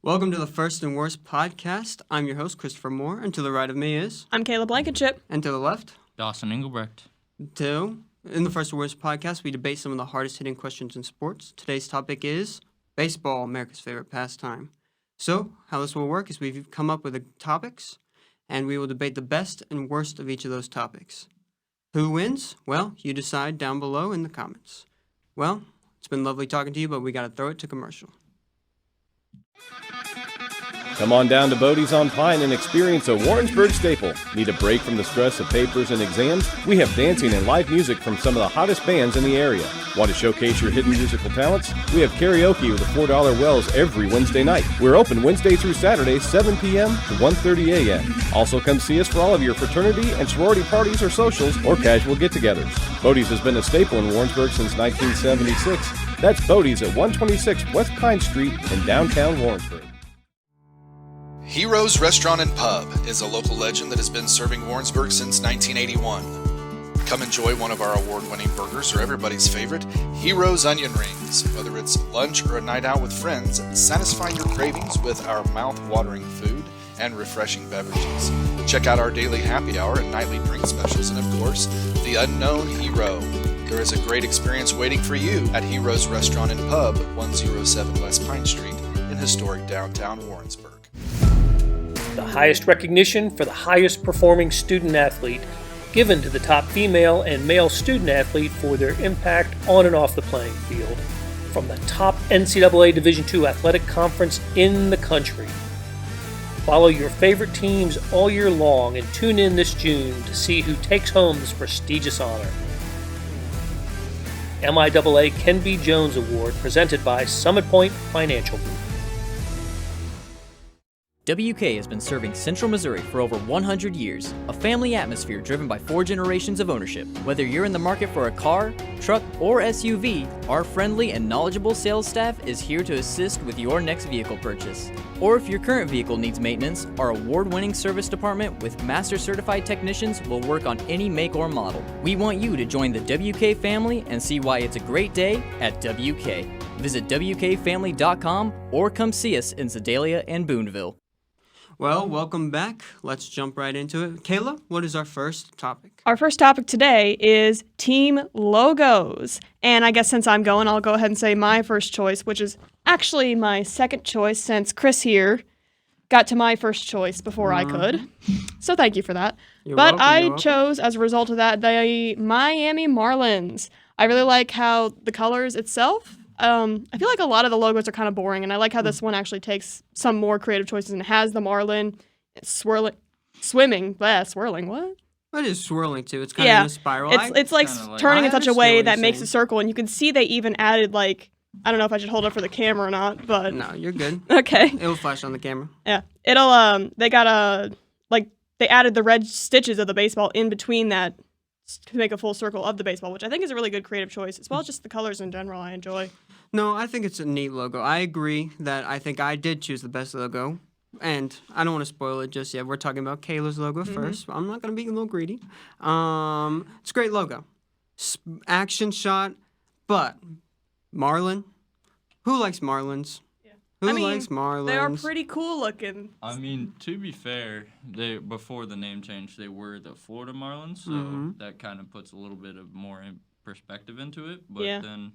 Welcome to the First and Worst podcast. I'm your host, Christopher Moore, and to the right of me is... I'm Kayla Blankenship. And to the left? Dawson Engelbrecht. In the First and Worst podcast, we debate some of the hardest-hitting questions in sports. Today's topic is baseball, America's favorite pastime. So, how this will work is we've come up with the topics, and we will debate the best and worst of each of those topics. Who wins? Well, you decide down below in the comments. Well, it's been lovely talking to you, but we got to throw it to commercial. Come on down to Bodie's on Pine and experience a Warrensburg staple. Need a break from the stress of papers and exams? We have dancing and live music from some of the hottest bands in the area. Want to showcase your hidden musical talents? We have karaoke with a $4 Wells every Wednesday night. We're open Wednesday through Saturday, 7 p.m. to 1:30 a.m. Also come see us for all of your fraternity and sorority parties or socials or casual get-togethers. Bodie's has been a staple in Warrensburg since 1976. That's Bodie's at 126 West Pine Street in downtown Warrensburg. Heroes Restaurant and Pub is a local legend that has been serving Warrensburg since 1981. Come enjoy one of our award-winning burgers or everybody's favorite, Heroes Onion Rings. Whether it's lunch or a night out with friends, satisfy your cravings with our mouth-watering food and refreshing beverages. Check out our daily happy hour and nightly drink specials, and of course, the unknown hero. There is a great experience waiting for you at Heroes Restaurant and Pub, 107 West Pine Street in historic downtown Warrensburg. The highest recognition for the highest performing student athlete, given to the top female and male student athlete for their impact on and off the playing field, from the top NCAA Division II athletic conference in the country. Follow your favorite teams all year long and tune in this June to see who takes home this prestigious honor. MIAA Ken B. Jones Award presented by Summit Point Financial Group. WK has been serving Central Missouri for over 100 years, a family atmosphere driven by 4 generations of ownership. Whether you're in the market for a car, truck, or SUV, our friendly and knowledgeable sales staff is here to assist with your next vehicle purchase. Or if your current vehicle needs maintenance, our award-winning service department with master certified technicians will work on any make or model. We want you to join the WK family and see why it's a great day at WK. Visit WKFamily.com or come see us in Sedalia and Booneville. Well, welcome back. Let's jump right into it. Kayla, what is our first topic? Our first topic today is team logos. And I guess since I'm going, I'll go ahead and say my first choice, which is actually my second choice since Chris here got to my first choice before I could. So thank you for that. You're but welcome, I you're welcome. chose, as a result of that, the Miami Marlins. I really like how the colors itself, I feel like a lot of the logos are kind of boring, and I like how this one actually takes some more creative choices and has the marlin swirling, what? It is swirling too. It's kind of in a spiral. It's like kinda like- turning I in such a understand way what that you're makes saying. a circle, and you can see they even added like, I don't know if I should hold it for the camera or not, but No, you're good. okay. It'll flash on the camera. Yeah. It'll they got they added the red stitches of the baseball in between that to make a full circle of the baseball, which I think is a really good creative choice, as well as just the colors in general I enjoy. No, I think it's a neat logo. I agree that I think I did choose the best logo. And I don't want to spoil it just yet. We're talking about Kayla's logo first. I'm not going to be a little greedy. It's a great logo. Action shot, but Marlin? Who likes Marlins? Who I mean, likes Marlins? They are pretty cool looking. I mean, to be fair, before the name change, they were the Florida Marlins, so that kind of puts a little bit of more perspective into it. But Yeah. then,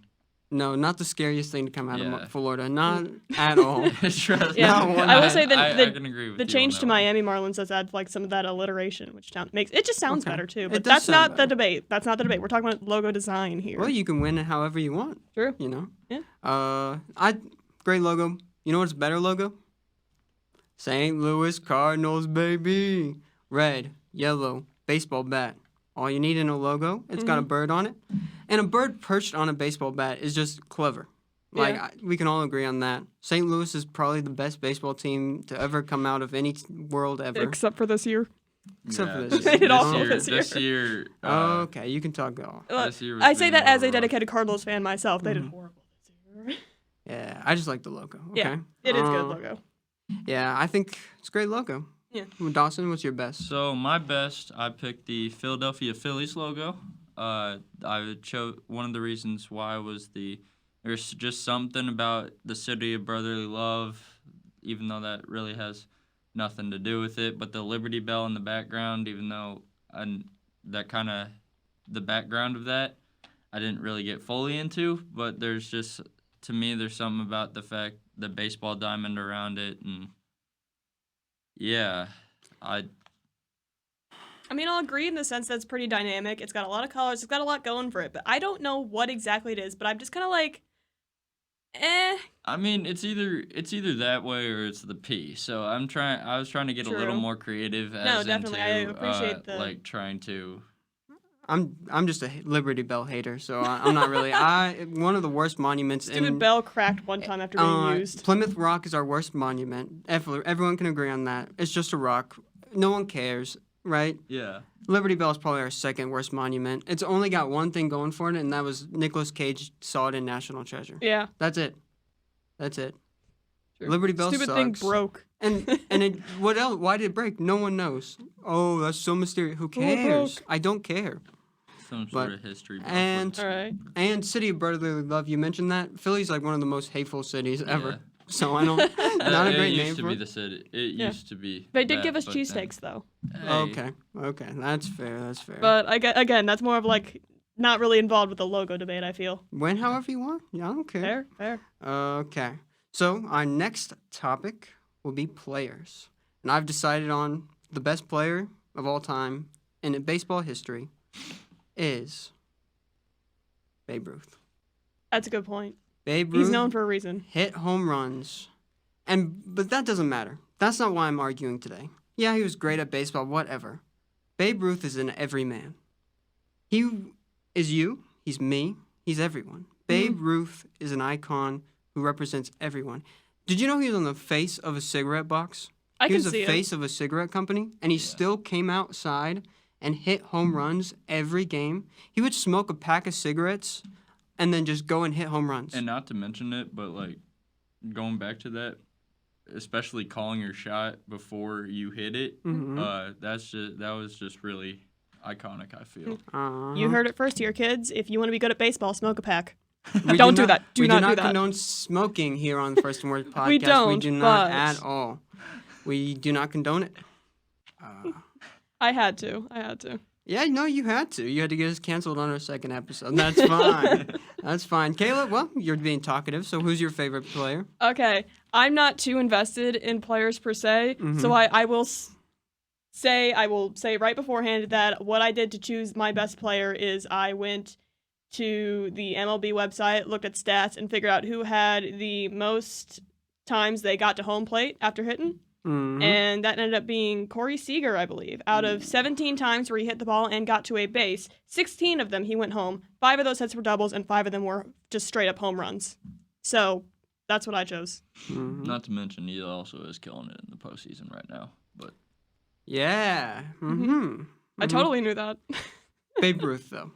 No, not the scariest thing to come out Yeah. of Florida. Not at all. trust Yeah, No, me, I will say I the can agree with the you change on to that one. Miami Marlins does add like some of that alliteration, which makes it just sounds Okay. better too. It But does that's sound not the better. debate. That's not the debate. We're talking about logo design here. Well, you can win it however you want. True. You know? Yeah. Great logo. You know what's a better logo? St. Louis Cardinals, baby. Red, yellow, baseball bat. All you need in a logo, it's got a bird on it. And a bird perched on a baseball bat is just clever. Like, Yeah. we can all agree on that. St. Louis is probably the best baseball team to ever come out of any world ever. Except for this year. Except for Yeah, this They did awful year. this This year, Okay, you can talk. Oh. this year was I say being that as a rough. dedicated Cardinals fan myself. They did horrible this year. Yeah, I just like the logo. Okay. Yeah, it is good logo. Yeah, I think it's a great logo. Yeah. Well, Dawson, what's your best? So my best, I picked the Philadelphia Phillies logo. I chose one of the reasons why was there's just something about the city of brotherly love even though that really has nothing to do with it. But the Liberty Bell in the background, even though that kind of the background of that, I didn't really get fully into. But there's just, to me, there's something about the fact the baseball diamond around it, and yeah, I mean, I'll agree in the sense that it's pretty dynamic. It's got a lot of colors. It's got a lot going for it. But I don't know what exactly it is. But I'm just kind of like, eh. I mean, it's either that way or it's the P. So I was trying to get a little True. more creative. No, definitely. I appreciate the- like trying to. I'm just a Liberty Bell hater, so I'm not really. One of the worst monuments. Stupid bell cracked one time after being used. Plymouth Rock is our worst monument. Everyone can agree on that. It's just a rock. No one cares, right? Yeah. Liberty Bell is probably our second worst monument. It's only got one thing going for it, and that was Nicolas Cage saw it in National Treasure. Yeah. That's it. True. Liberty Bell Stupid sucks. thing broke. And what else? Why did it break? No one knows. Oh, that's so mysterious. Who it cares? broke. I don't care. Some But- sort of history. buff and- with- All right. And City of Brotherly Love, you mentioned that. Philly's like one of the most hateful cities ever. Yeah. So I don't. Not a great it name used to for be it. the city. It Yeah. used to be. They did that, give us but then- cheesesteaks, though. Hey, Okay, that's fair. But again, that's more of like not really involved with the logo debate, I feel. When, however you want. Yeah, I don't care. Fair. Okay. So our next topic will be players. And I've decided on the best player of all time in baseball history is Babe Ruth. That's a good point. Babe Ruth He's known for a reason. hit home runs. But that doesn't matter. That's not why I'm arguing today. Yeah, he was great at baseball, whatever. Babe Ruth is an everyman. He is you, he's me, he's everyone. Babe Ruth is an icon who represents everyone. Did you know he was on the face of a cigarette box? I He can was see the it. face of a cigarette company, and he still came outside and hit home runs every game. He would smoke a pack of cigarettes and then just go and hit home runs. And not to mention it, but like going back to that, especially calling your shot before you hit it, Mm-hmm. that was just really iconic, I feel. You heard it first here, kids. If you want to be good at baseball, smoke a pack. We Don't do that. Do we not do do not that. condone smoking here on the First and Worst podcast. We don't, do not but- at all. We do not condone it. I had to. Yeah, no, you had to. You had to get us canceled on our second episode. That's fine. That's fine. Kayla, well, you're being talkative, so who's your favorite player? Okay, I'm not too invested in players per se, so I will say right beforehand that what I did to choose my best player is I went to the MLB website, looked at stats, and figured out who had the most times they got to home plate after hitting. Mhm. And that ended up being Corey Seager, I believe. Out of 17 times where he hit the ball and got to a base, 16 of them he went home. 5 of those hits were doubles, and 5 of them were just straight up home runs. So that's what I chose. Not to mention he also is killing it in the postseason right now. But Yeah. Mm-hmm. I totally knew that. Babe Ruth, though.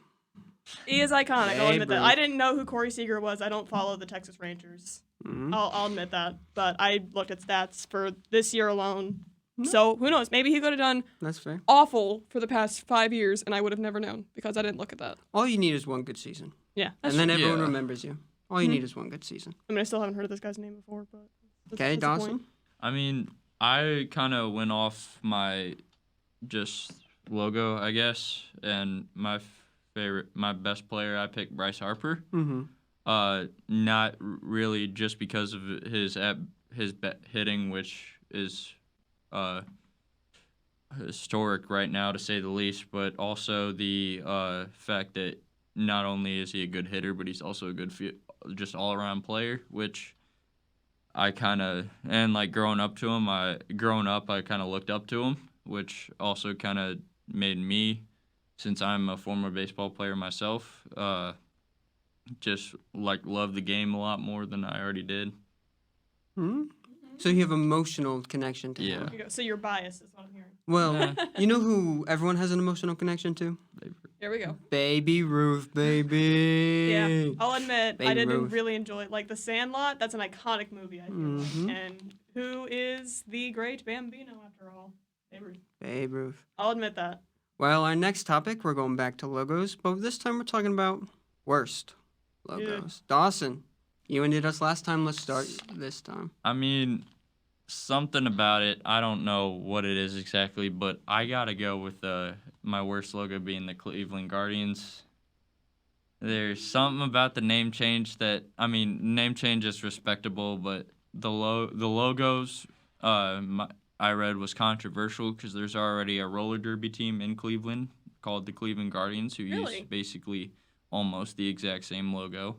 He is iconic. I'll Babe admit that. Ruth. I didn't know who Corey Seager was. I don't follow the Texas Rangers. I'll admit that. But I looked at stats for this year alone. So who knows? Maybe he could have done That's fair. awful for the past 5 years, and I would have never known because I didn't look at that. All you need is one good season. Yeah. And then everyone Yeah. remembers you. All you need is one good season. I mean, I still haven't heard of this guy's name before, but Okay, that's a Dawson? point. I mean, I kind of went off my just logo, I guess, and my best player, I picked Bryce Harper. Mm-hmm. Not really just because of his hitting, which is historic right now to say the least, but also the fact that not only is he a good hitter, but he's also a good just all around player, which I kind of growing up, I kind of looked up to him, which also kind of made me, since I'm a former baseball player myself, just love the game a lot more than I already did. Hmm? So you have emotional connection to Yeah. him. There you go. So you're biased is what I'm hearing. Well, you know who everyone has an emotional connection to? Here we go. Baby Ruth, baby. Yeah, I'll admit I Babe didn't Ruth. really enjoy it. Like The Sandlot, that's an iconic movie, I feel Mhm. like. And who is the great Bambino after all? Babe Ruth. Babe Ruth. I'll admit that. Well, our next topic, we're going back to logos, but this time we're talking about worst logos. Dawson, you ended us last time. Let's start this time. I mean, something about it. I don't know what it is exactly, but I gotta go with my worst logo being the Cleveland Guardians. There's something about the name change name change is respectable, but the logos I read was controversial because there's already a roller derby team in Cleveland called the Cleveland Guardians who Really? use basically almost the exact same logo.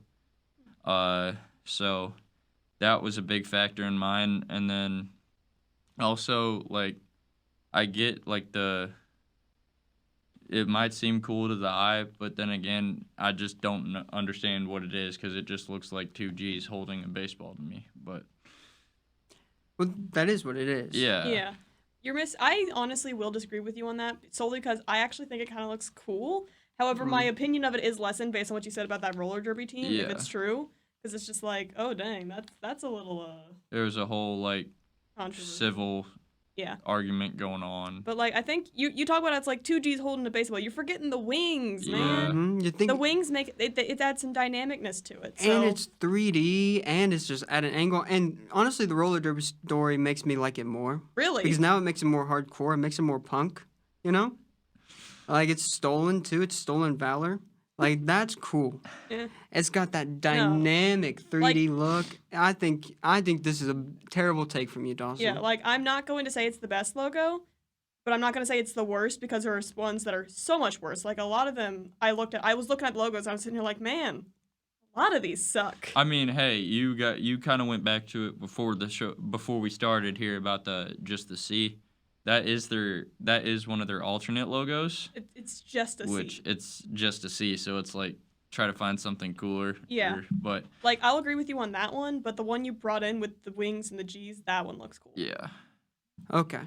So that was a big factor in mine, and then also like I get like it might seem cool to the eye, but then again, I just don't understand what it is because it just looks like two G's holding a baseball to me. But Well, that is what it is. yeah, Yeah. I honestly will disagree with you on that solely because I actually think it kind of looks cool. However, my opinion of it is lessened based on what you said about that roller derby team, if Yeah. it's true. Because it's just like, oh, dang, that's a little there was a whole like controversial. civil Yeah. argument going on. But, like, I think you talk about it's like two G's holding a baseball. You're forgetting the wings, Yeah. man. Mhm, you think, The wings make it adds some dynamicness to it. So. and it's 3D, and it's just at an angle. And honestly, the roller derby story makes me like it more Really? because now it makes it more hardcore. It makes it more punk. You know, like it's stolen too. It's stolen valor. Like that's cool. Yeah. It's got that dynamic 3D look. I think this is a terrible take from you, Dawson. Yeah, like, I'm not going to say it's the best logo, but I'm not going to say it's the worst because there are ones that are so much worse. Like, a lot of them I was looking at logos and I was sitting here like, man, a lot of these suck. I mean, hey, you kind of went back to it before the show, before we started here about the C. That is one of their alternate logos, It's just a which C. it's just a C. So it's like try to find something cooler. Yeah. But Like, I'll agree with you on that one, but the one you brought in with the wings and the G's, that one looks cool. yeah, Okay.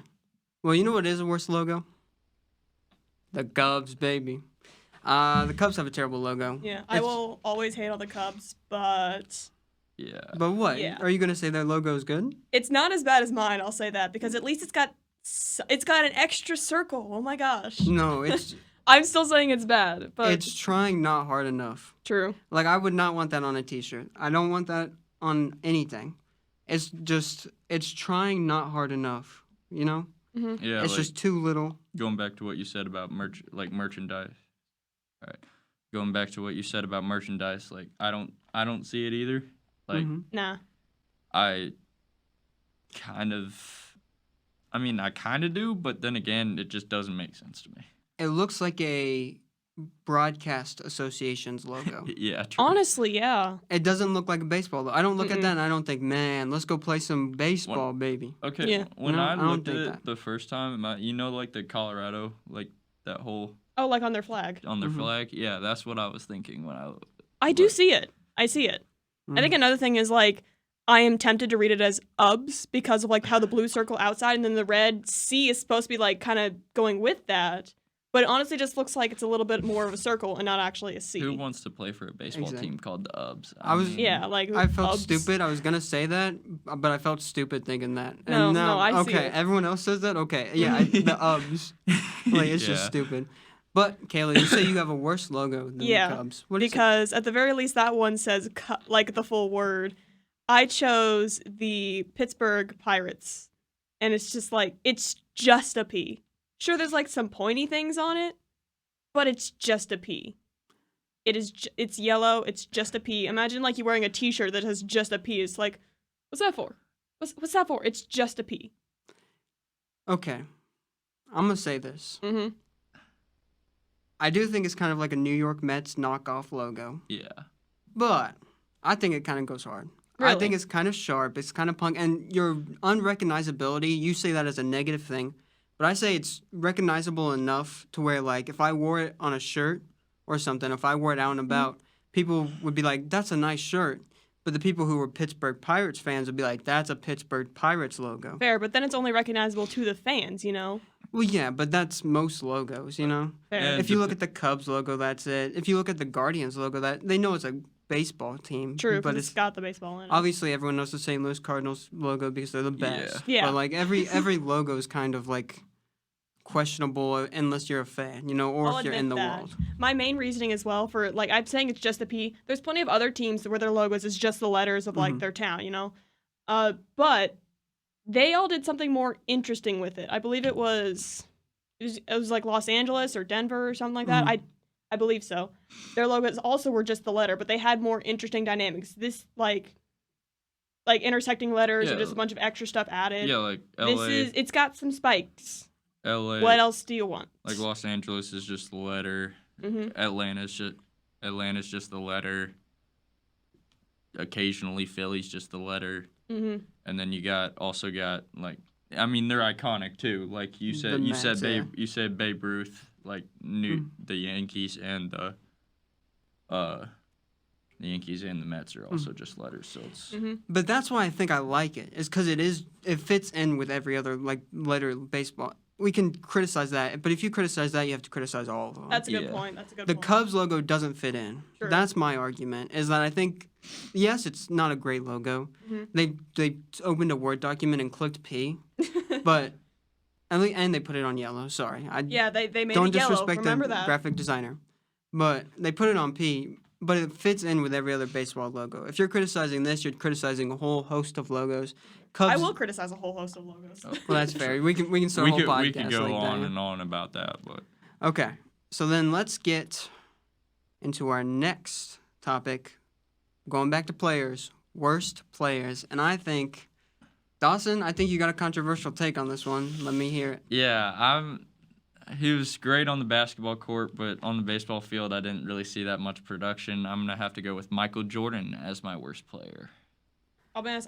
Well, you know what is a worse logo? The Cubs, baby. The Cubs have a terrible logo. Yeah, I It's- will always hate on the Cubs, but yeah. But what? Yeah. Are you gonna say their logo is good? it's not as bad as mine, I'll say that, because at least it's got an extra circle. Oh my gosh. No, it's I'm still saying it's bad, but it's trying not hard enough. true. Like I would not want that on a T-shirt. I don't want that on anything. It's trying not hard enough. You know, Yeah, it's like, just too little. going back to what you said about merchandise. All right. Going back to what you said about merchandise, like I don't see it either. Like Mhm. Nah. I kind of do, but then again, it just doesn't make sense to me. It looks like a broadcast association's logo. Yeah, true. Honestly, yeah. It doesn't look like a baseball though. I don't look at that and I don't think, man, let's go play some baseball, baby. Okay, Yeah. when No, I I don't looked at think it that. the first time, like the Colorado, like that whole Oh, like on their flag. on their Mhm. flag, yeah, that's what I was thinking when I. I do But- see it. I see it. I Mm. think another thing is like I am tempted to read it as UBS because of like how the blue circle outside and then the red C is supposed to be like kind of going with that. But it honestly just looks like it's a little bit more of a circle and not actually a C. Who wants to play for a baseball Exactly. team called the UBS? I was- Yeah, like I felt UBS. stupid. I was gonna say that, but I felt stupid thinking that. And No, now, no, I see okay, it. everyone else says that. Okay, yeah, the UBS. Like it's just Yeah. stupid. But Kayla, you say you have a worse logo than Yeah, the Cubs. What is it? Because at the very least that one says like the full word. I chose the Pittsburgh Pirates, and it's just like it's just a P. Sure, there's like some pointy things on it, but it's just a P. It's yellow. It's just a P. Imagine like you wearing a T-shirt that has just a P. It's like, what's that for? What's that for? It's just a P. Okay, I'm gonna say this. Mm-hmm. I do think it's kind of like a New York Mets knockoff logo, Yeah, but I think it kind of goes hard. I think Really? it's kind of sharp. It's kind of punk, and your unrecognizability. You say that as a negative thing, but I say it's recognizable enough to where, like, if I wore it on a shirt or something, if I wore it out and about, people would be like, "That's a nice shirt." But the people who were Pittsburgh Pirates fans would be like, "That's a Pittsburgh Pirates logo." Fair, but then it's only recognizable to the fans, you know. Well, yeah, but that's most logos, you know. Fair. And If you look at the Cubs logo, that's it. If you look at the Guardians logo, that they know it's a baseball team. True, but because it's got the baseball in it. obviously everyone knows the St. Louis Cardinals logo because they're the best. Yeah. But like every logo is kind of like questionable unless you're a fan, you know, or I'll if you're in the admit that. world. My main reasoning as well for like I'm saying it's just a P. There's plenty of other teams where their logos is just the letters of like Mhm. their town, you know. But they all did something more interesting with it. I believe it was like Los Angeles or Denver or something like that. I believe so. Their logos also were just the letter, but they had more interesting dynamics. This like intersecting letters or Yeah. just a bunch of extra stuff added. Yeah, like LA. It's got some spikes. LA. What else do you want? Like Los Angeles is just the letter. Mm-hmm. Atlanta's just the letter. Occasionally Philly's just the letter. Mm-hmm. And then you also got like, I mean, they're iconic too. Like you said, Mets, yeah. you said Babe Ruth, like the Yankees and the Yankees and the Mets are also just letters. So it's But that's why I think I like it. Is because it fits in with every other like letter baseball. We can criticize that, but if you criticize that, you have to criticize all of them. That's a good Yeah. point. That's a good The point. Cubs logo doesn't fit in. Sure. That's my argument. Is that I think, yes, it's not a great logo. They opened a Word document and clicked P, but and they put it on yellow. Sorry, Yeah, they made don't it yellow. disrespect Remember the that. graphic designer, but they put it on P. But it fits in with every other baseball logo. If you're criticizing this, you're criticizing a whole host of logos. Cubs, I will criticize a whole host of logos. Well, that's fair. We can start a whole podcast we could go like on that. and on about that, but Okay, so then let's get into our next topic. Going back to players, worst players, and I think Dawson, I think you got a controversial take on this one. Let me hear it. yeah, he was great on the basketball court, but on the baseball field, I didn't really see that much production. I'm gonna have to go with Michael Jordan as my worst player. I'll be honest,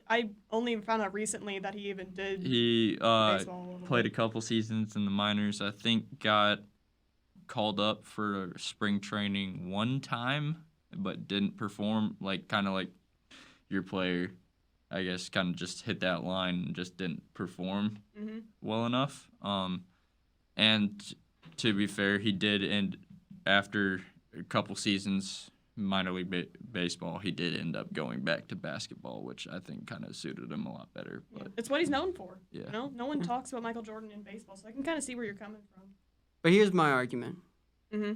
I only found out recently that he even did He baseball a little played a bit. couple seasons in the minors. I think got called up for spring training one time, but didn't perform. Like kind of like your player, I guess, kind of just hit that line and just didn't perform well enough. And to be fair, he did end after a couple seasons minor league baseball. He did end up going back to basketball, which I think kind of suited him a lot better. Yeah, But it's what he's known for. Yeah. You know, no one talks about Michael Jordan in baseball, so I can kind of see where you're coming from. But here's my argument. Mm-hmm.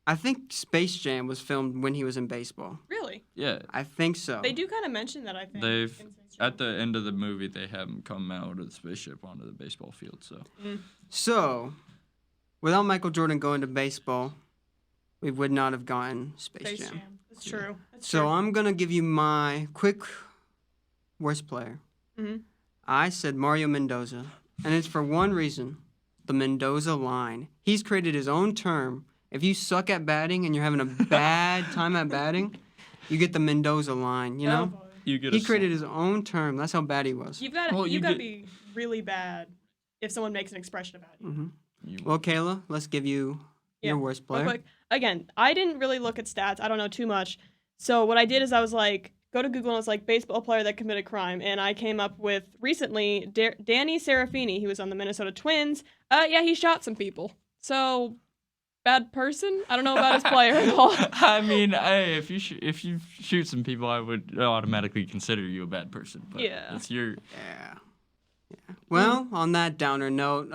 I think Space Jam was filmed when he was in baseball. Really? yeah, I think so. They do kind of mention that, I think. they've in Space Jam. at the end of the movie they have him come out of the spaceship onto the baseball field. So So, without Michael Jordan going to baseball, we would not have gotten Space Jam. That's true. That's So true. I'm gonna give you my quick worst player. Mhm. I said Mario Mendoza, and it's for one reason: the Mendoza line. He's created his own term. If you suck at batting and you're having a bad time at batting, you get the Mendoza line. You Oh, know, boy. you get he created his own term. That's how bad he was. You've got Well, you've you got to get- be really bad if someone makes an expression about you. Well, Kayla, let's give you your worst Real player. quick. Again, I didn't really look at stats. I don't know too much. So what I did is I was like, go to Google and it's like baseball player that committed crime, and I came up with recently Danny Serafini. He was on the Minnesota Twins. Yeah, he shot some people. So bad person. I don't know about his player at all. I mean, if you shoot some people, I would automatically consider you a bad person. But Yeah. it's your Yeah. Well, on that downer note,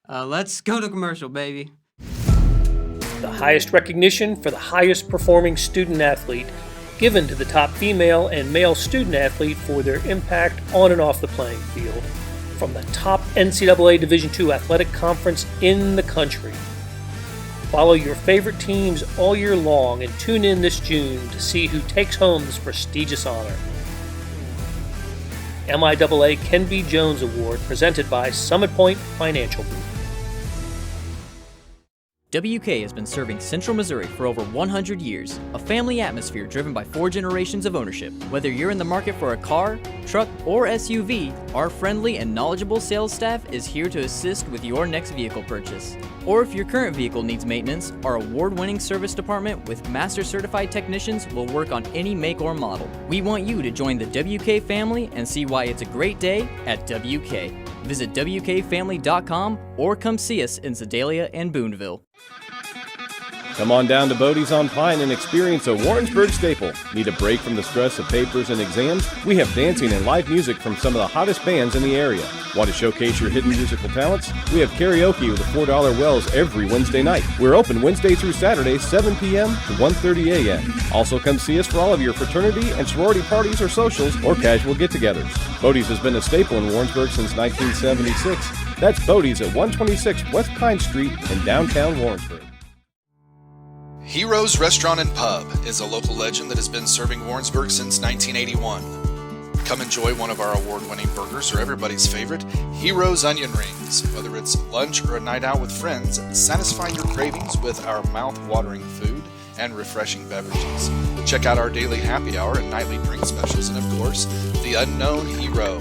let's go to commercial, baby. The highest recognition for the highest performing student athlete, given to the top female and male student athlete for their impact on and off the playing field, from the top NCAA Division II athletic conference in the country. Follow your favorite teams all year long and tune in this June to see who takes home this prestigious honor. MIAA Ken B. Jones Award, presented by Summit Point Financial Group. WK has been serving Central Missouri for over 100 years, a family atmosphere driven by 4 generations of ownership. Whether you're in the market for a car, truck, or SUV, our friendly and knowledgeable sales staff is here to assist with your next vehicle purchase. Or if your current vehicle needs maintenance, our award-winning service department with master certified technicians will work on any make or model. We want you to join the WK family and see why it's a great day at WK. Visit WKFamily.com or come see us in Sedalia and Booneville. Come on down to Bodie's on Pine and experience a Warrensburg staple. Need a break from the stress of papers and exams? We have dancing and live music from some of the hottest bands in the area. Want to showcase your hidden musical talents? We have karaoke with the $4 Wells every Wednesday night. We're open Wednesday through Saturday, 7 p.m. to 1:30 a.m. Also come see us for all of your fraternity and sorority parties or socials or casual get-togethers. Bodie's has been a staple in Warrensburg since 1976. That's Bodie's at 126 West Pine Street in downtown Warrensburg. Heroes Restaurant and Pub is a local legend that has been serving Warrensburg since 1981. Come enjoy one of our award-winning burgers or everybody's favorite, Heroes Onion Rings. Whether it's lunch or a night out with friends, satisfy your cravings with our mouth-watering food and refreshing beverages. Check out our daily happy hour and nightly drink specials, and of course, the unknown hero.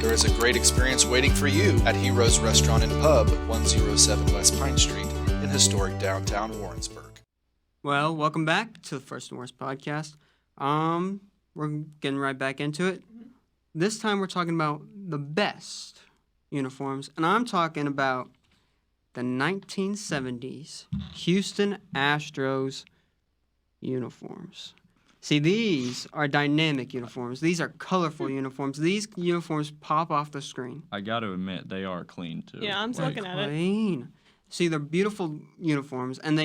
There is a great experience waiting for you at Heroes Restaurant and Pub, 107 West Pine Street in historic downtown Warrensburg. Well, welcome back to the First and Worst podcast. We're getting right back into it. This time we're talking about the best uniforms, and I'm talking about the 1970s Houston Astros uniforms. See, these are dynamic uniforms. These are colorful uniforms. These uniforms pop off the screen. I got to admit, they are clean too. Yeah, I'm looking at it. Clean. See, they're beautiful uniforms, and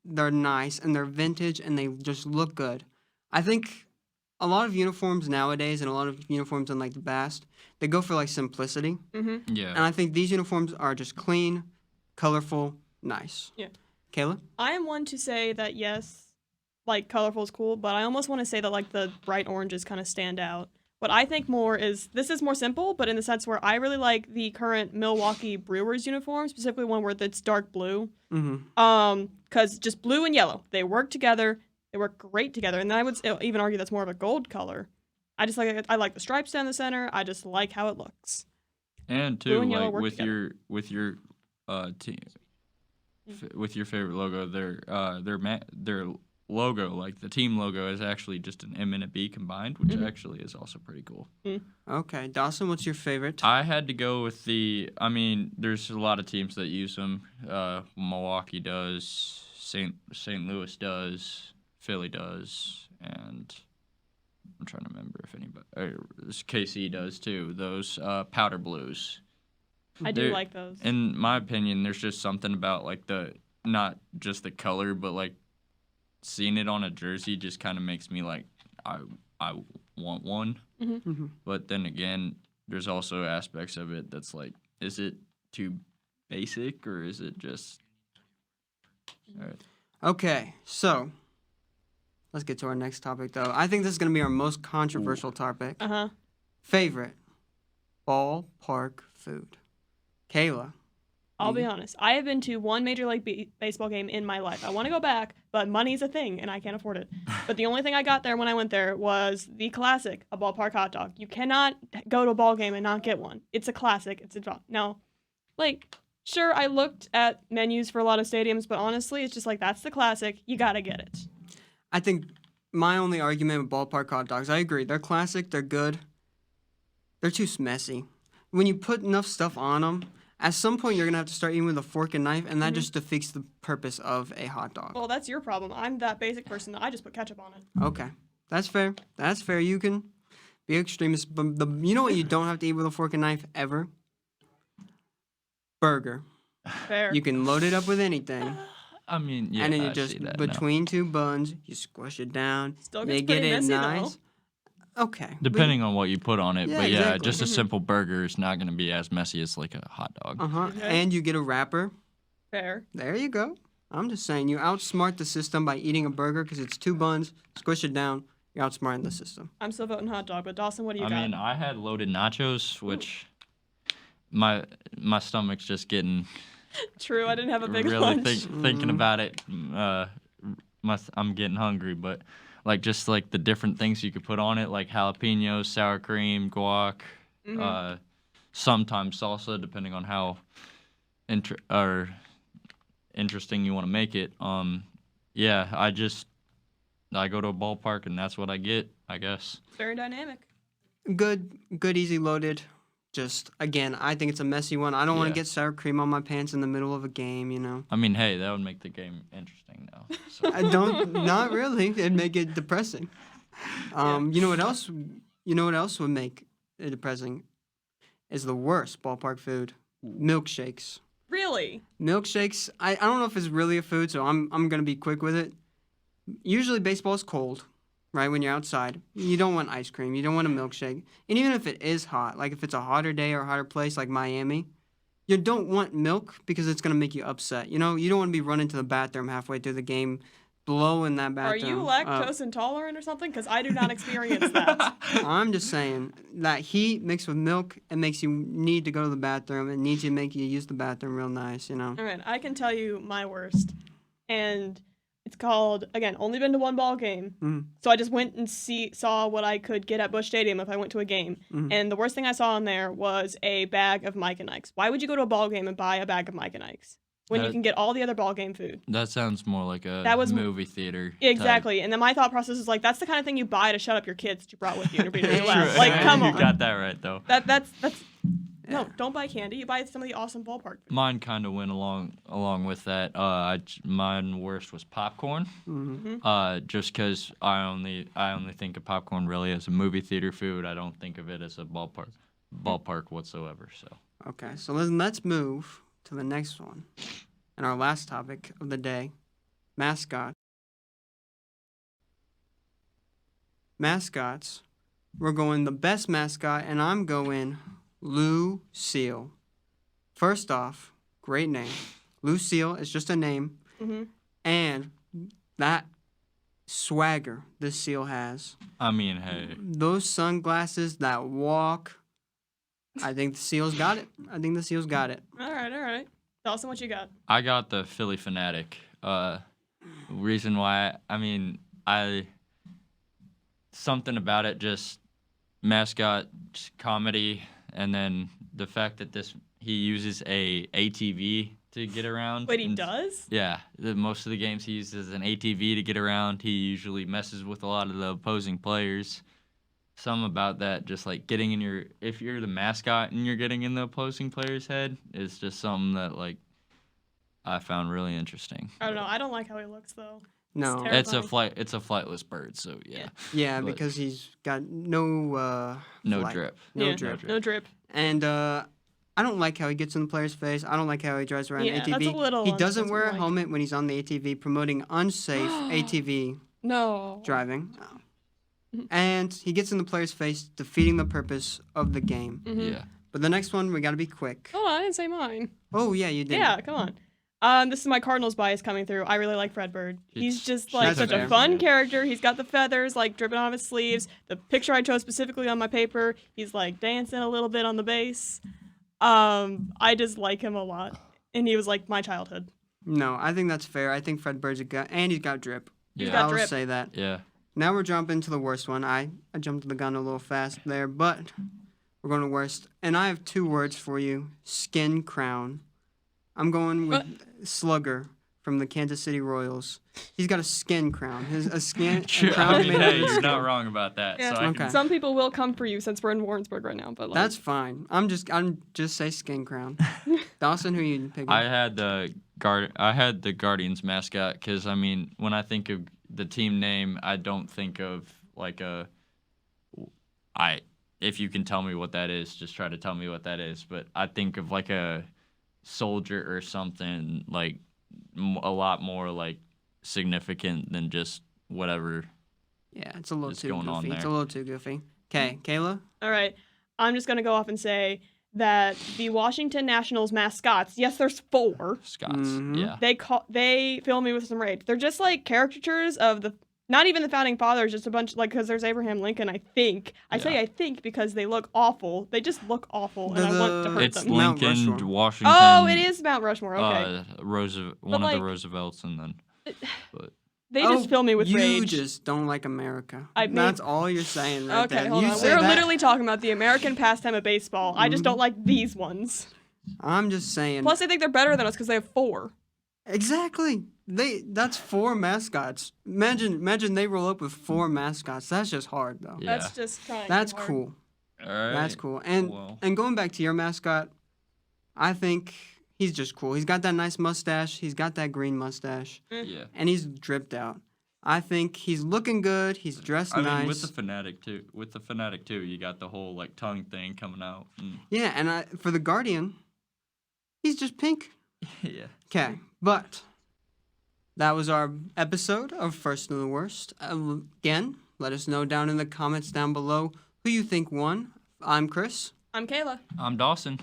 they're nice, and they're vintage, and they just look good. I think a lot of uniforms nowadays, and a lot of uniforms in like the past, they go for like simplicity. Mm-hmm. Yeah. And I think these uniforms are just clean, colorful, nice. Yeah. Kayla? I am one to say that yes, like colorful is cool, but I almost want to say that like the bright oranges kind of stand out. What I think more is this is more simple, but in the sense where I really like the current Milwaukee Brewers uniform, specifically one where it's dark blue. Mm-hmm. Because just blue and yellow, they work together. They work great together, and then I would even argue that's more of a gold color. I like the stripes down the center. I just like how it looks. And Blue too, and yellow like work with together. your team, with your favorite logo, their logo, like the team logo, is actually just an M and a B combined, which actually is also pretty cool. Okay. Dawson, what's your favorite? I had to go with there's a lot of teams that use them. Milwaukee does, St. Louis does, Philly does, and I'm trying to remember if anybody, KC does too. Those powder blues. I do They're- like those. In my opinion, there's just something about like not just the color, but like seeing it on a jersey just kind of makes me like I want one. Mm-hmm. But then again, there's also aspects of it that's like, is it too basic or is it just? All right. Okay, so let's get to our next topic, though. I think this is going to be our most controversial topic. Uh-huh. Favorite ballpark food. Kayla. I'll be honest. I have been to one Major League Baseball game in my life. I want to go back, but money's a thing, and I can't afford it. But the only thing I got there when I went there was the classic, a ballpark hot dog. You cannot go to a ball game and not get one. It's a classic. Now, like, sure, I looked at menus for a lot of stadiums, but honestly, it's just like, that's the classic. You got to get it. I think my only argument with ballpark hot dogs, I agree. They're classic. They're good. They're too messy. When you put enough stuff on them, at some point you're going to have to start eating with a fork and knife, and that just defeats the purpose of a hot dog. Well, that's your problem. I'm that basic person that I just put ketchup on it. Okay. That's fair. That's fair. You can be extremist. But you know what you don't have to eat with a fork and knife ever? Burger. Fair. You can load it up with anything. I mean, yeah, and then you I just, see that now. between two buns, you squish it down. Still you gets get pretty it messy, though. nice. Okay. Depending on what you put on it, Yeah, but yeah, exactly. just a simple burger is not going to be as messy as like a hot dog. Uh-huh. Okay. And you get a wrapper. Fair. There you go. I'm just saying, you outsmart the system by eating a burger because it's two buns, squish it down, you're outsmarting the system. I'm still voting hot dog, but Dawson, what do you I got? mean, I had loaded nachos, which my stomach's just getting True, I didn't have a big really lunch. thinking about it. I'm getting hungry, but like just like the different things you could put on it, like jalapenos, sour cream, guac, sometimes salsa, depending on how interesting you want to make it. Yeah, I go to a ballpark and that's what I get, I guess. Very dynamic. Good, easy loaded just again, I think it's a messy one. I don't want Yeah. to get sour cream on my pants in the middle of a game. You know, I mean, hey, that would make the game interesting now. So. I don't. Not really. It'd make it depressing. You know what else? You know what else would make it depressing? Is the worst ballpark food. Milkshakes. Really? Milkshakes. I don't know if it's really a food, so I'm gonna be quick with it. Usually baseball is cold, right? When you're outside, you don't want ice cream. You don't want a milkshake. And even if it is hot, like if it's a hotter day or a hotter place like Miami, you don't want milk because it's gonna make you upset. You know, you don't want to be running to the bathroom halfway through the game, blowing that Are bathroom. you up. lactose intolerant or something? Because I do not experience that. I'm just saying that heat mixed with milk, it makes you need to go to the bathroom. It needs to make you use the bathroom real nice, you know. All right, I can tell you my worst, and it's called, again, only been to one ball game. Mhm. So I just went and saw what I could get at Busch Stadium if I went to a game. And the worst thing I saw in there was a bag of Mike and Ike's. Why would you go to a ball game and buy a bag of Mike and Ike's when you That- can get all the other ball game food? That sounds more like a That was- movie theater. type. Exactly. And then my thought process is like, that's the kind of thing you buy to shut up your kids that you brought with you to be really True. loud. Like, come on. You got that right though. That's no, don't buy candy. You buy some of the awesome ballpark food. Mine kind of went along with that. Mine worst was popcorn. Just because I only think of popcorn really as a movie theater food. I don't think of it as a ballpark whatsoever. So Okay, so let's move to the next one. And our last topic of the day, mascot. Mascots. We're going the best mascot, and I'm going Lucille. First off, great name. Lucille is just a name. And that swagger this seal has. I mean, hey, Those sunglasses, that walk. I think the seal's got it. I think the seal's got it. All right. Dawson, what you got? I got the Philly Fanatic. Reason why, I mean, something about it, just mascot, just comedy, and then the fact that he uses a ATV to get around. Wait, he and- does? Yeah, most of the games he uses an ATV to get around. He usually messes with a lot of the opposing players. Something about that, just like getting in if you're the mascot and you're getting in the opposing player's head, is just something that like I found really interesting. I don't know. I don't like how he looks though. No. terrible. It's a flightless bird, so yeah. Yeah, But- because he's got no No flight. drip. No Yeah, drip. No drip. And I don't like how he gets in the player's face. I don't like how he drives around Yeah, the ATV. that's a little He doesn't wear a unsportsmanlike. helmet when he's on the ATV, promoting unsafe ATV No. driving. And he gets in the player's face, defeating the purpose of the game. Yeah. But the next one, we got to be quick. Oh, I didn't say mine. Oh, yeah, you did. Yeah, come on. This is my Cardinals bias coming through. I really like Fred Bird. He's It's- just like That's such fair. a fun character. He's got the feathers like dripping off his sleeves. The picture I chose specifically on my paper, he's like dancing a little bit on the base. I just like him a lot, and he was like my childhood. No, I think that's fair. I think Fred Bird's a guy, and he's got drip. He's Yeah. got I'll drip. say that. Yeah. Now we're jumping to the worst one. I jumped the gun a little fast there, but we're going to worst. And I have two words for you. Skin crown. I'm going with Slugger from the Kansas City Royals. He's got a skin crown. A crown I made mean, out of hey, his you're skin. not wrong about that. Yeah. So I Okay. can, Some people will come for you since we're in Warrensburg right now, but like, That's fine. I'm just say skin crown. Dawson, who you picking? I had the Guardians mascot because I mean, when I think of the team name, I don't think of like if you can tell me what that is, just try to tell me what that is. But I think of like a soldier or something like a lot more like significant than just whatever. Yeah, it's a little What's too going on goofy. It's a there? little too goofy. Okay, Kayla? all right. I'm just gonna go off and say that the Washington Nationals mascots, yes, there's 4. Scots. Mhm. Yeah. They fill me with some rage. They're just like caricatures of not even the founding fathers, just a bunch like because there's Abraham Lincoln. I think say Yeah. I think because they look awful. They just look awful, and I want to hurt It's them. Mount Lincoln, Rushmore. Washington. Oh, it is Mount Rushmore. Okay, One of like- the Roosevelts, and then. But they just fill me with you rage. just don't like America. I mean- That's all you're saying right Okay, there. hold you on. say We're that, literally talking about the American pastime of baseball. I just don't like these ones. I'm just saying. Plus, I think they're better than us because they have 4. Exactly. That's 4 mascots. Imagine they roll up with 4 mascots. That's just hard though. yeah. That's just trying. That's too hard. cool. All right. That's cool. And Well. and going back to your mascot, I think he's just cool. He's got that nice mustache. He's got that green mustache, Yeah. and he's dripped out. I think he's looking good. He's dressed I nice. mean, with the fanatic too, you got the whole like tongue thing coming out. Yeah, and for the Guardian, he's just pink. Yeah. Okay, but that was our episode of First and the Worst. Again, let us know down in the comments down below who you think won. I'm Chris. I'm Kayla. I'm Dawson.